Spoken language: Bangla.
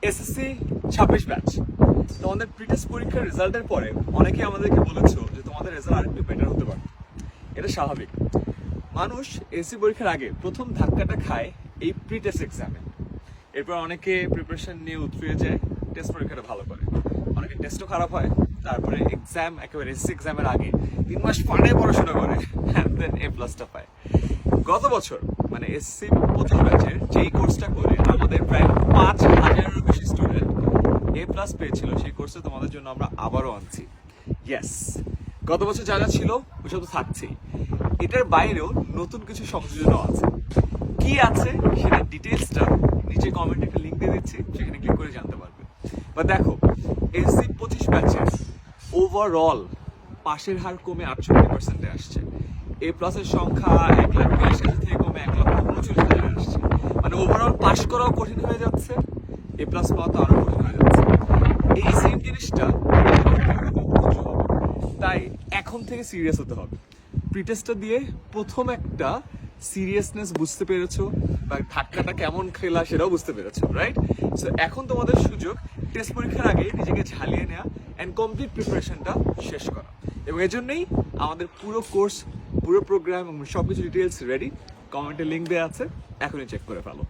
এসএসসি 26 ব্যাচ তোমাদের প্রিটেস্ট পরীক্ষার রেজাল্টের পরে অনেকেই আমাদেরকে বলেছো যে তোমাদের রেজাল্ট আরেকটু বেটার হতে পারে। এটা স্বাভাবিক। মানুষ এসএসসি পরীক্ষার আগে প্রথম ধাক্কাটা খায় এই প্রিটেস্ট এক্সামে। এরপর অনেকে প্রিপারেশন নিয়ে উতরিয়ে যায়, টেস্ট পরীক্ষাটা ভালো করে। অনেকে টেস্টও খারাপ হয়, তারপরে এক্সাম একেবারে এসএসসি এক্সামের আগে 3 মাস পাড়ে পড়াশোনা করে দেন A+টা পায়। গত বছর মানে এসএসসি 25 ব্যাচের যেই কোর্সটা করে আমাদের প্রায় 5,000-এরও বেশি স্টুডেন্ট A+ পেয়েছিল, সেই কোর্সে তোমাদের জন্য আমরা আবারও আনছি। ইয়েস, গত বছর যা যা ছিল ওইসব তো থাকছেই, এটার বাইরেও নতুন কিছু সংযোজনও আছে। কি আছে সেটা ডিটেলসটা নিচে কমেন্টে একটা লিঙ্ক দিয়ে দিচ্ছি, সেখানে ক্লিক করে জানতে পারবে। বা দেখো, এসএসসি 25 ব্যাচের ওভারঅল পাশের হার কমে 68% আসছে। A+এর সংখ্যা 1,82,000 থেকে কমে 1,39,000 আসছে। মানে ওভারঅল পাশ করাও কঠিন হয়ে যাচ্ছে, A+ পাওয়া তো আরো কঠিন হয়ে যাচ্ছে। এই সেম জিনিসটা তাই এখন থেকে সিরিয়াস হতে হবে। প্রিটেস্টটা দিয়ে প্রথম একটা সিরিয়াসনেস বুঝতে পেরেছো, বা ধাক্কাটা কেমন খেলা সেটাও বুঝতে পেরেছো, রাইট? সো এখন তোমাদের সুযোগ টেস্ট পরীক্ষার আগে নিজেকে ঝালিয়ে নেওয়া অ্যান্ড কমপ্লিট প্রিপারেশনটা শেষ করা। এবং এজন্যই আমাদের পুরো কোর্স, পুরো প্রোগ্রাম এবং সবকিছু ডিটেলস রেডি, কমেন্টে লিঙ্ক দেওয়া আছে, এখনই চেক করে ফেলো।